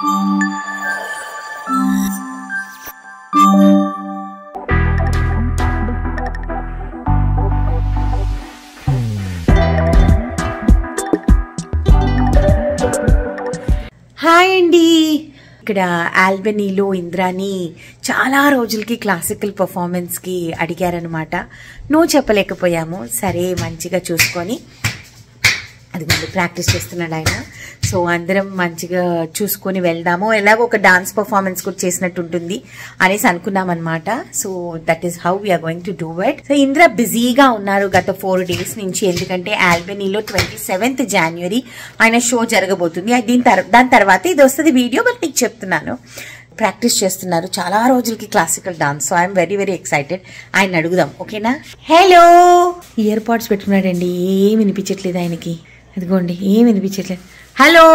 Hi అండి. ఇక్కడ ఆల్బనీలో ఇంద్రాని చాలా రోజులకి క్లాసికల్ పర్ఫార్మెన్స్కి అడిగారనమాట. నో చెప్పలేకపోయాము. సరే మంచిగా చూసుకొని అది మళ్ళీ ప్రాక్టీస్ చేస్తున్నాడు ఆయన. సో అందరం మంచిగా చూసుకొని వెళ్దాము. ఎలాగో ఒక డాన్స్ పర్ఫార్మెన్స్ కూడా చేసినట్టు ఉంటుంది అనేసి అనుకున్నాం అనమాట. So that is how we are going to do it. So Indra బిజీగా ఉన్నారు గత 4 days నుంచి. ఎందుకంటే ఆల్బనీలో 27th January ఆయన షో జరగబోతుంది. దాని తర్వాత ఇది వస్తుంది వీడియో, బట్ నీకు చెప్తున్నాను. ప్రాక్టీస్ చేస్తున్నారు చాలా రోజులకి classical dance. So I'm very very excited. ఆయన అడుగుదాం, ఓకేనా? హలో. ఇయర్ పాడ్స్ పెట్టుకున్నాడండి, ఏం వినిపించట్లేదు ఆయనకి. అదిగోండి, ఏం వినిపించట్లేదు. హలో.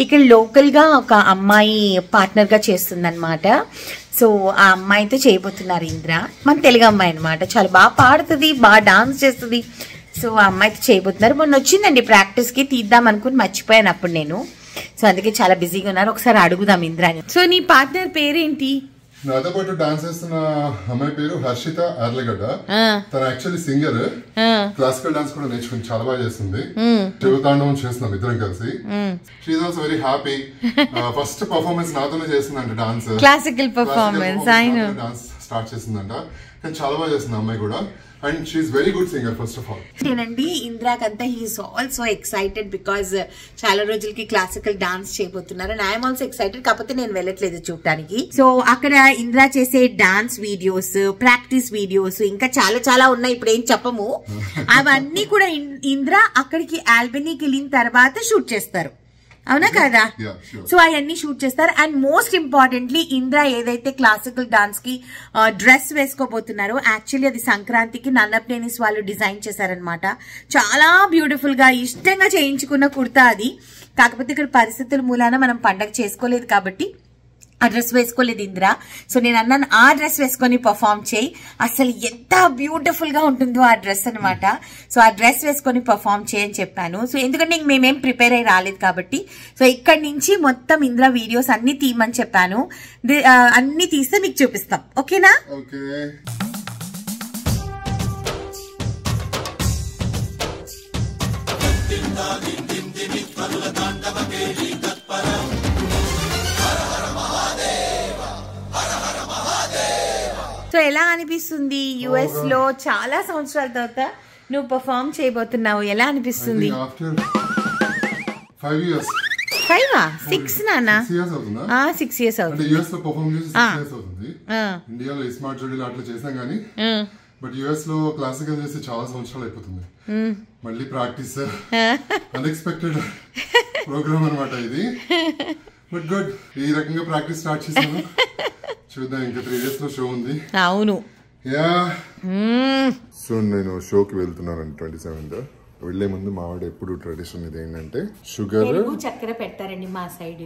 ఇక్కడ లోకల్ గా ఒక అమ్మాయి పార్ట్నర్ గా చేస్తుందన్నమాట. సో ఆ అమ్మాయితో చేయబోతున్నారు ఇంద్ర. మన తెలుగు అమ్మాయి అనమాట. చాలా బాగా పాడుతుంది, బాగా డాన్స్ చేస్తుంది. సో ఆ అమ్మాయితో చేయబోతున్నారు. మొన్న వచ్చిందండి ప్రాక్టీస్ కి, తీద్దాం అనుకుని మర్చిపోయాను అప్పుడు నేను. సో అందుకే చాలా బిజీగా ఉన్నారు. ఒకసారి అడుగుదాం ఇంద్రాని. సో నీ పార్ట్నర్ పేరేంటి? నాతో పాటు డాన్స్ చేస్తున్న అమ్మాయి పేరు హర్షిత అర్లగడ్డ. తన యాక్చువల్లీ సింగర్, క్లాసికల్ డాన్స్ కూడా నేర్చుకుని చాలా బాగా చేస్తుంది. శివతాండవం చేస్తున్నాం ఇద్దరం కలిసి. She is also very happy. First performance నాతోనే చేస్తుందంట dance, classical performance. Dance start చేసిందంట. కానీ చాలా బాగా చేస్తుంది అమ్మాయి కూడా. And she is very good singer first of all. నేనండి ఇంద్రాకంతా he is also excited because చాలా రోజులకి క్లాసికల్ డాన్స్ చేయబోతున్నారు. And I'm also excited. కాకపోతే నేను వెళ్ళట్లేదు చూడటానికి. సో అక్కడ ఇంద్రా చేసే డాన్స్ వీడియోస్, ప్రాక్టీస్ వీడియోస్ ఇంకా చాలా చాలా ఉన్నాయి. ఇప్పుడు ఏం చెప్పము. అవన్నీ కూడా ఇంద్రా అక్కడికి ఆల్బనీకి వెళ్ళిన తర్వాత షూట్ చేస్తారు, అవునా కదా? సో అవన్నీ షూట్ చేస్తారు. అండ్ మోస్ట్ ఇంపార్టెంట్లీ ఇంద్ర ఏదైతే క్లాసికల్ డాన్స్ కి డ్రెస్ వేసుకోబోతున్నారో, యాక్చువల్లీ అది సంక్రాంతికి నన్నప్నేనిస్ వాళ్ళు డిజైన్ చేశారనమాట. చాలా బ్యూటిఫుల్ గా ఇష్టంగా చేయించుకున్న కుర్తా అది. కాకపోతే ఇక్కడ పరిస్థితుల మూలాన మనం పండగ చేసుకోలేదు కాబట్టి ఆ డ్రెస్ వేసుకోలేదు ఇంద్ర. సో నేను అన్నాను ఆ డ్రెస్ వేసుకొని పర్ఫామ్ చేయి, అసలు ఎంత బ్యూటిఫుల్ గా ఉంటుందో ఆ డ్రెస్ అనమాట. సో ఆ డ్రెస్ వేసుకొని పర్ఫామ్ చేయని చెప్పాను. సో ఎందుకంటే మేమేం ప్రిపేర్ అయ్యి రాలేదు కాబట్టి. సో ఇక్కడి నుంచి మొత్తం ఇంద్ర వీడియోస్ అన్ని తీయమని చెప్పాను. అన్ని తీస్తే మీకు చూపిస్తాం, ఓకేనా? సో ఎలా అనిపిస్తుంది? యుఎస్ లో చాలా సంవత్సరాల తర్వాత నువ్వు పర్ఫామ్ చేయబోతున్నావు. ఎలా అనిపిస్తుంది? 5 years. 5 6 నాన్న? 6 years అవుతుంది. యుఎస్ లో పర్ఫామ్ చేసి 6 years అవుతుంది. ఇండియాలో స్మార్ట్ జోడీలో అట్లా చేసినా గానీ, బట్ యుఎస్ లో క్లాసికల్ చేసి చాలా సంవత్సరాలు అయిపోతుంది. మళ్ళీ ప్రాక్టీస్, అన్ఎక్స్పెక్టెడ్ ప్రోగ్రామ్ అనమాట ఇది. బట్ గుడ్, ఈ రకంగా ప్రాక్టీస్ స్టార్ట్ చేసాను. చూద్దాం, ఇంకా 3 days లో షో ఉంది. అవును. సో నేను షోకి వెళ్తున్నాను 27th. వెళ్లే ముందు మావాడు ఎప్పుడు ట్రెడిషన్ ఇది ఏంటంటే షుగర్ చక్కెర పెడతారండి మా సైడ్.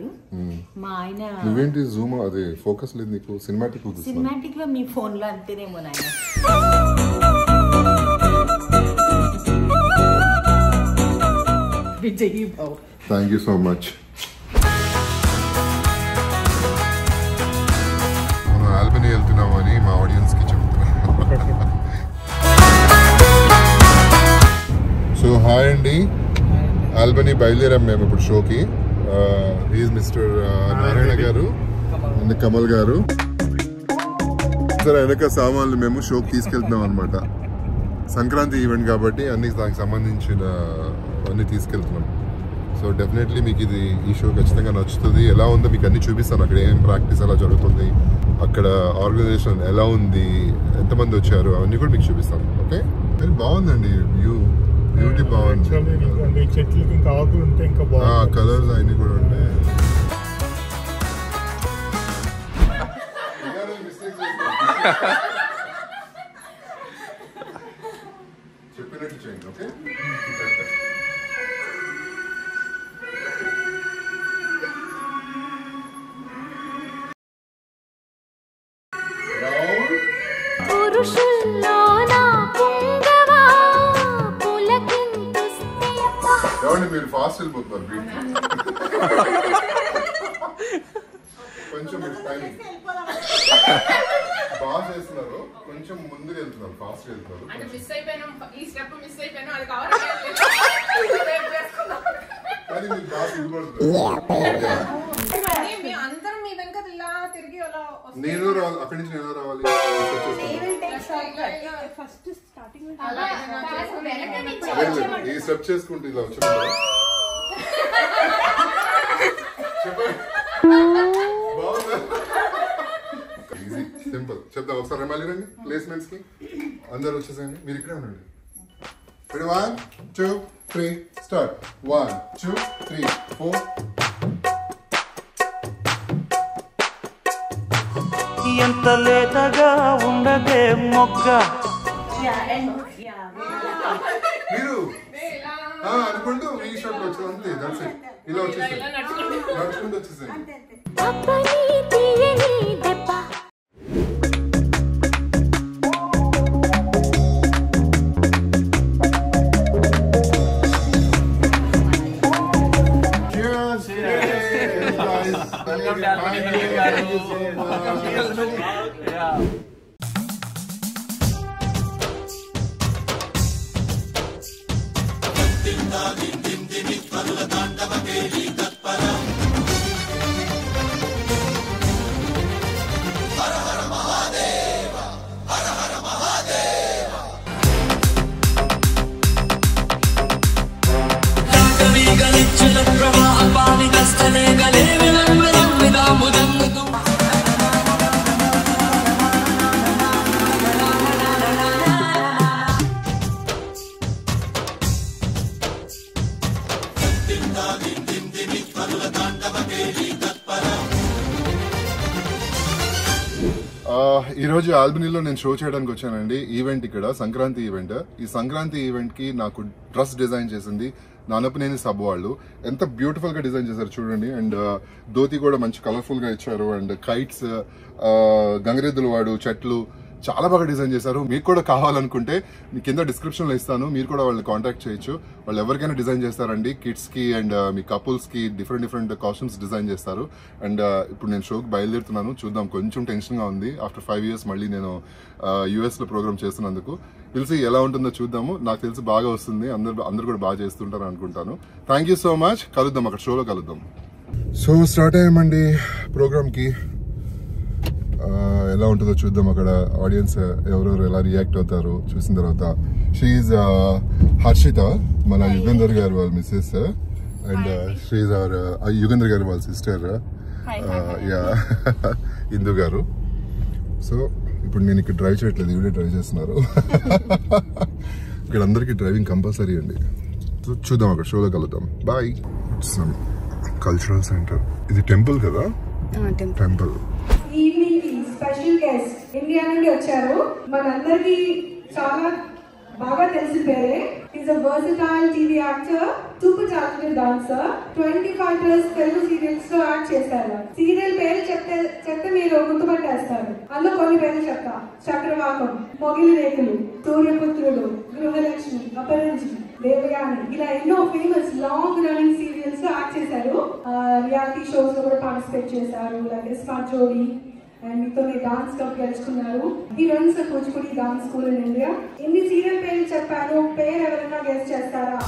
మా ఆయన నువ్వేంటి జూమ్ అది ఫోకస్ లేదు నీకు? సినిమాటిక్ లో మీ ఫోన్ లో అంతేనేమో నాయన. Thank you so much. మనం ఆల్బనీ వెళ్తున్నాము అని మా ఆడియన్స్ కి చెప్తున్నాను. సో హాయ్ అండి, ఆల్బనీ బయలుదేరాం మేము ఇప్పుడు షోకి. హీఈస్ మిస్టర్ నారాయణ గారు అండ్ కమల్ గారు. సార్ వెనక సామాన్లు మేము షోకి తీసుకెళ్తున్నాం అనమాట. సంక్రాంతి ఈవెంట్ కాబట్టి అన్ని దానికి సంబంధించిన అన్ని తీసుకెళ్తున్నాం. సో డెఫినెట్లీ మీకు ఇది ఈ షో ఖచ్చితంగా నచ్చుతుంది. ఎలా ఉందో మీకు అన్ని చూపిస్తాను. అక్కడ ఏం ప్రాక్టీస్ ఎలా జరుగుతుంది, అక్కడ ఆర్గనైజేషన్ ఎలా ఉంది, ఎంతమంది వచ్చారు, అవన్నీ కూడా మీకు చూపిస్తాను. ఓకే, బాగుందండి వ్యూ. బ్యూటీ బాగుంది. చెట్లకి ఇంకా ఆకులు ఉంటే ఇంకా బాగుంది. కలర్స్ అన్ని కూడా ఉంటాయి. చెప్పినట్టు చేయండి. ఓకే, మీరు ఫాస్ట్ వెళ్ళిపోతున్నారు. కొంచెం బాగా చేస్తున్నారు, కొంచెం ముందుకు వెళ్తున్నారు, ఫాస్ట్ వెళ్తున్నారు. కానీ మీరు బాగా నేను రావాలి. అక్కడి నుంచి నేను రావాలి. ఈ స్టెప్ చేసుకుంటూ ఇలా వచ్చి ఈజీ సింపుల్. చెప్తా ఒకసారి మళ్ళీ రండి ప్లేస్మెంట్స్ కి. అందరు వచ్చేసేయండి, మీరు ఇక్కడే ఉండండి. 1 2 3 స్టార్ట్. 1 2 3 4. ఎంత లేతగా ఉండదే మొగ్గ. మీరు అనుకుంటూ ఈ షాప్ లో వచ్చారు అంతే. That's it. ఇలా వచ్చేసారు, నడుచుకుంటూ వచ్చేసారు. ఈ రోజు ఆల్బనీలో నేను షో చేయడానికి వచ్చానండి. ఈవెంట్ ఇక్కడ సంక్రాంతి ఈవెంట్. ఈ సంక్రాంతి ఈవెంట్ కి నాకు డ్రెస్ డిజైన్ చేసింది నానపనేని సబ్ వాళ్ళు. ఎంత బ్యూటిఫుల్ గా డిజైన్ చేశారు చూడండి. అండ్ ధోతి కూడా మంచి కలర్ఫుల్ గా ఇచ్చారు. అండ్ కైట్స్, గంగరెద్దుల వాడు, చెట్లు చాలా బాగా డిజైన్ చేశారు. మీకు కూడా కావాలనుకుంటే కింద డిస్క్రిప్షన్ లో ఇస్తాను, మీరు కూడా వాళ్ళని కాంటాక్ట్ చేయొచ్చు. వాళ్ళు ఎవరికైనా డిజైన్ చేస్తారండి. కిడ్స్ కి అండ్ మీ కపుల్స్ కి డిఫరెంట్ కాస్ట్యూమ్స్ డిజైన్ చేస్తారు. అండ్ ఇప్పుడు నేను షోకి బయలుదేరుతున్నాను. చూద్దాం, కొంచెం టెన్షన్ గా ఉంది. ఆఫ్టర్ 5 years మళ్ళీ నేను US లో ప్రోగ్రామ్ చేస్తున్నందుకు. తెలిసి ఎలా ఉంటుందో చూద్దాము. నాకు తెలిసి బాగా వస్తుంది. అందరు కూడా బాగా చేస్తుంటారు అనుకుంటాను. Thank you so much. కలుద్దాం, అక్కడ షోలో కలుద్దాం. సో స్టార్ట్ అయ్యామండి ప్రోగ్రామ్ కి. ఎలా ఉంటుందో చూద్దాం. అక్కడ ఆడియన్స్ ఎవరెవరు ఎలా రియాక్ట్ అవుతారు చూసిన తర్వాత. షీఈ్ హర్షిత, మన యుగేందర్ గారు వాళ్ళ missus. And she our Yugender garu వాళ్ళ సిస్టర్, ఇందు గారు. సో ఇప్పుడు నేను ఇక్కడ డ్రైవ్ చేయట్లేదు, ఇవిడే డ్రైవ్ చేస్తున్నారు. ఇక్కడ అందరికీ డ్రైవింగ్ కంపల్సరీ అండి. సో చూద్దాం, అక్కడ షోలో కలుద్దాం. బాయ్. కల్చరల్ సెంటర్, ఇది టెంపుల్ కదా. టెంపుల్. స్పెషల్ గెస్ట్ ఇండియా నుండి వచ్చారు. మనందరికి చాలా బాగా తెలిసిన పేరే. Is a versatile TV actor, super talented dancer. 25+ Telugu serials లో యాక్ట్ చేశారు. సీరియల్ పేరు చెప్తే మీరు గుర్తుపట్టేస్తారు. అందులో కొన్ని పేర్లు చెప్తా: చక్రవాకం, మొగిలి రేకులు, సూర్యపుత్రుడు, గృహలక్ష్మి, అపరంజి, దేవయాని, ఇలా ఎన్నో ఫేమస్ లాంగ్ రన్నింగ్ సీరియల్స్ లో యాక్ట్ చేశారు. రియాలిటీ షోస్ లో కూడా పార్టిసిపేట్ చేశారు, లైక్ స్మార్ట్ జోడీ. అండ్ మీతో డాన్స్ కప్ గెలుచుకున్నారు. ఈ runs Kuchipudi dance school in India. ఎన్ని సీరియల్ పేర్లు చెప్పాను, పేరు ఎవరైనా గెస్ట్ చేస్తారా?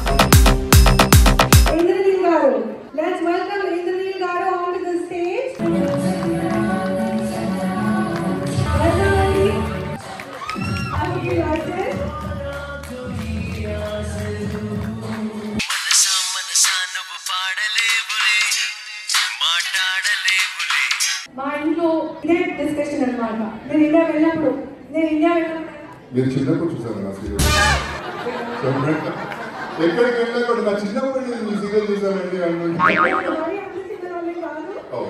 ఇంద్రనీల్ గారు. లెట్స్ వెల్కమ్ ఇంద్రనీల్ గారు ఆన్ టు ది స్టేజ్. మా ఇంట్లో ఇదే డిస్కషన్ అనమాట. నేను ఇండియా వెళ్ళినప్పుడు మీరు చిన్నప్పుడు చూసాను నా సీరియల్. ఎక్కడికి వెళ్ళినా కూడా నా చిన్నప్పటి నుంచి మ్యూజికల్ చూసానండి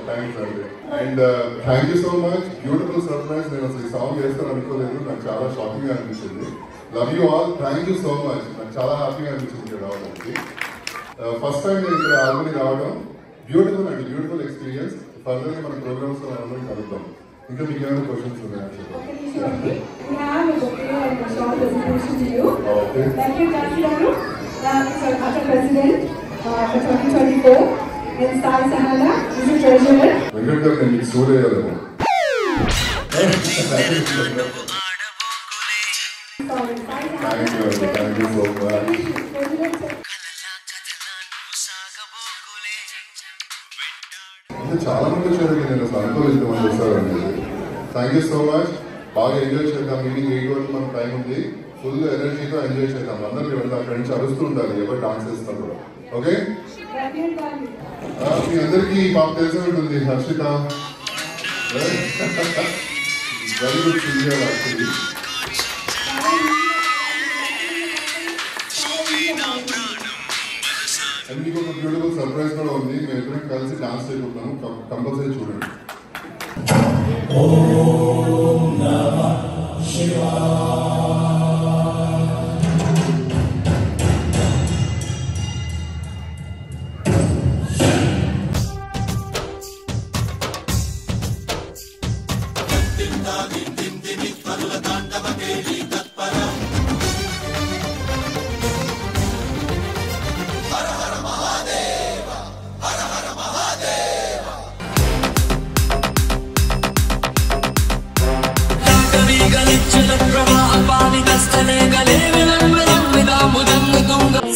థ్యాంక్స్ అండి. And thank you so much. Beautiful surprise. నేను అసలు ఈ సాంగ్ చేస్తాను అనుకోలేదు. నాకు చాలా షాకింగ్ గా అనిపించింది. Love you all. Thank you so much. నాకు చాలా హ్యాపీగా అనిపించింది ఇక్కడ రావడానికి. ఫస్ట్ టైం నేను ఇక్కడ ఆల్రెడీ రావడం బ్యూటిఫుల్ అండి. Beautiful experience. ఫర్దర్ మన ప్రోగ్రామ్స్ లో అందరం కలుద్దాం. ఇంకా మీకు ఏమైనా క్వశ్చన్స్ ఉన్నాయా? వెంకట్ గారు నేను మీకు సూర్య గారు థ్యాంక్ యూ సో మచ్. అంటే చాలా మంది వచ్చారు. నేను అసలు అనుకోలేదు మంది వస్తారండి. Thank you so much. బాగా ఎంజాయ్ చేద్దాం. ఈవినింగ్ 8 వరకు మనకు టైం ఉంది. ఫుల్ ఎనర్జీతో ఎంజాయ్ చేద్దాం. అందరికీ వెళ్తాం. ఫ్రెండ్స్ అరుస్తూ ఉండాలి ఎవరు డాన్స్ చేస్తున్నా కూడా. ఓకే మీ అందరికీ పాప తెలిసే ఉంటుంది Harshitha. Very good singer actually. And మీకు ఒక బ్యూటిఫుల్ సర్ప్రైజ్ కూడా ఉంది. మేము ఎప్పుడైనా కలిసి డాన్స్ చేయబోతున్నాము. కంపల్సరీ చూడండి. ఓం నమః శివాయ.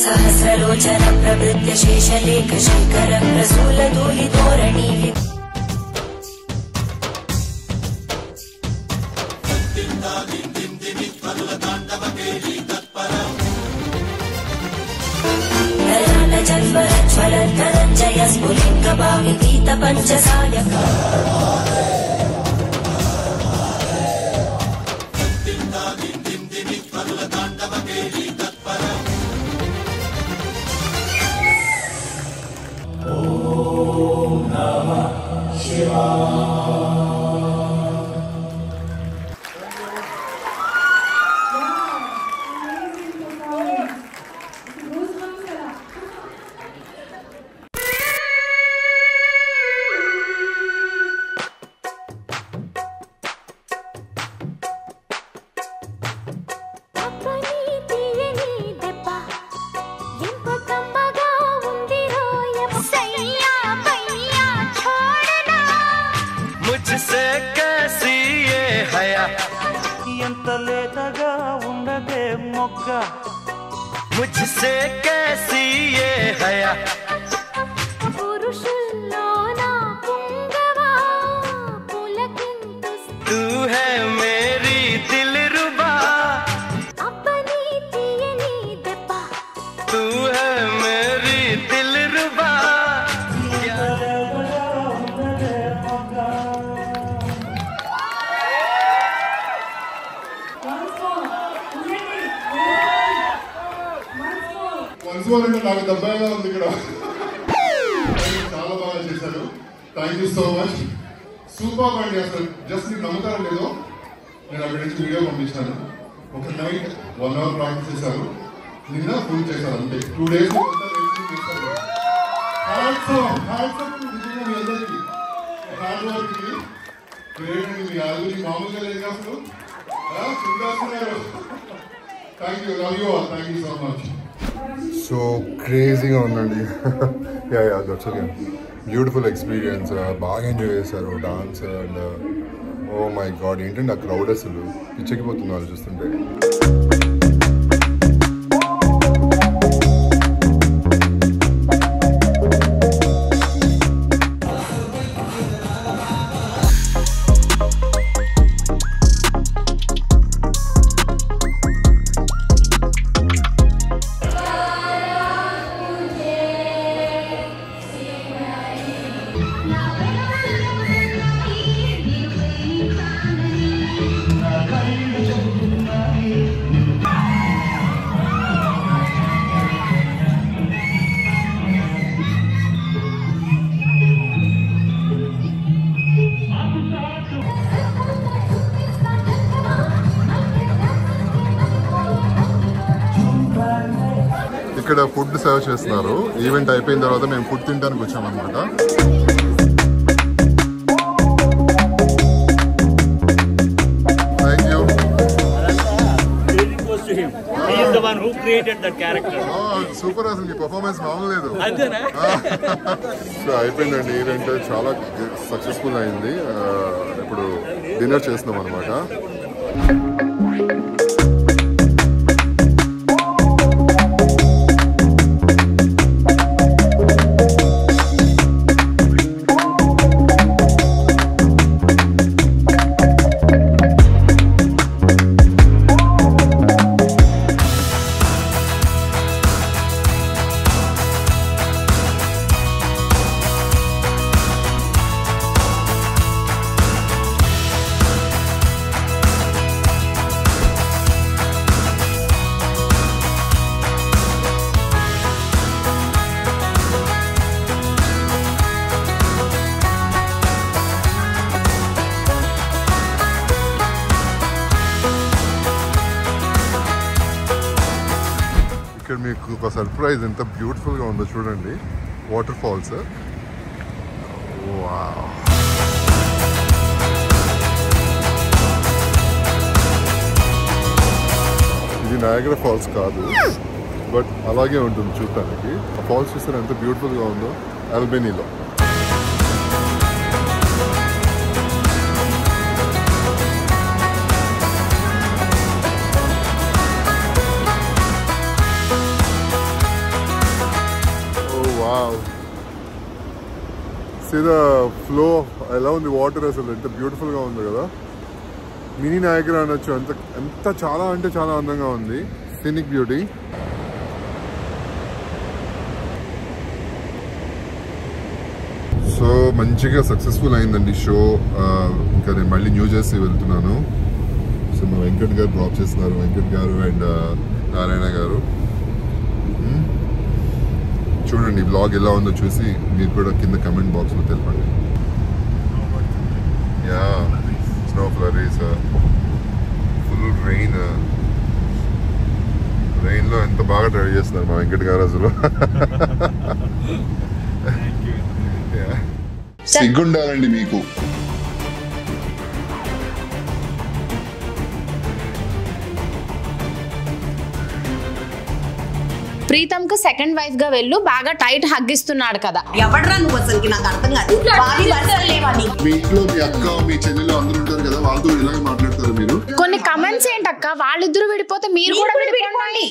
सहस्रलोचन प्रवृत्य शेषलेख शेखर प्रसूल धूलि धोरणी ज्वलन धनञ्जय स्फुलिङ्ग भावितीत पञ्चसायक मुझसे कैसी ये हया तू है मेरी दिलरुबा तू है मेरी दिलरुबा అంటే నాకు దెబ్బగా ఉంది ఇక్కడ. చాలా బాగా చేశారు. Thank you so much. Super అండి. అసలు జస్ట్ మీకు నమ్ముతారో లేదో నేను అక్కడి నుంచి వీడియో పంపించాను. ఒక నైట్ 1 hour ప్రాక్టీస్ చేశారు. నిన్న ఫుల్ చేశారు అంతే. 2 days హార్డ్ వర్క్ కి మీ ఆల్రెడీ మామూలుగా లేదు అసలు చూడాల్సినారు. Thank you. Love you all. Thank you so much. So క్రేజీగా ఉందండి. Yeah that's okay. Beautiful experience. బాగా ఎంజాయ్ చేశారు dance. And oh my god ఏంటంటే ఆ క్రౌడ్ అసలు పిచ్చెక్కిపోతున్నారు చూస్తుంటే. ఇక్కడ ఫుడ్ సర్వ్ చేస్తున్నారు. ఈవెంట్ అయిపోయిన తర్వాత మేము ఫుడ్ తినడానికి వచ్చామన్నమాట. Thank you. సూపర్, అసలు మీ పర్ఫార్మెన్స్ బాగలేదు. సో అయిపోయిందండి ఈవెంట్, చాలా సక్సెస్ఫుల్ అయింది. ఇప్పుడు డిన్నర్ చేస్తున్నాం అనమాట. ఇక్కడ మీకు ఒక సర్ప్రైజ్, ఎంత బ్యూటిఫుల్ గా ఉందో చూడండి. Water falls. ఇది నయాగరా ఫాల్స్ కాదు, బట్ అలాగే ఉంటుంది చూడటానికి. ఆ ఫాల్స్ చూస్తే ఎంత బ్యూటిఫుల్ గా ఉందో. అల్బెనీలో సీదా ఫ్లో ఎలా ఉంది వాటర్, అసలు ఎంత బ్యూటిఫుల్ గా ఉంది కదా. మినీ నయాగరా అనొచ్చు. ఎంత చాలా అంటే చాలా అందంగా ఉంది. Scenic beauty. సో మంచిగా సక్సెస్ఫుల్ అయిందండి షో. ఇంకా నేను మళ్ళీ న్యూ జెర్సీ వెళ్తున్నాను. సో మా వెంకట్ గారు డ్రాప్ చేస్తున్నారు, వెంకట్ గారు అండ్ నారాయణ గారు. చూడండి బ్లాగ్ ఎలా ఉందో చూసి మీరు కూడా కింద కమెంట్ బాక్స్ లో తెలపండి. యా, స్నో ఫ్లరీస్, ఫుల్ రెయిన్ లో ఎంత బాగా డ్రైవ్ చేస్తున్నారు మా వెంకట్ గారు అసలు. సిగ్గుండాలండి మీకు. ప్రీతం కు సెకండ్ వైఫ్ గా వెళ్ళు, బాగా టైట్ హగ్గిస్తున్నాడు కదా. ఎవడరా నువ్వు అసలుకి? నాకు అర్థం కాదు. మీ ఇంట్లో మీ అక్క మీ చెల్లెలు అందరూ ఉంటారు కదా, వాళ్ళతో ఇలాగే మాట్లాడతారు మీరు. కొన్ని కమెంట్స్ ఏంటక్క, వాళ్ళిద్దరు విడిపోతే మీరు కూడా విడిపోండి.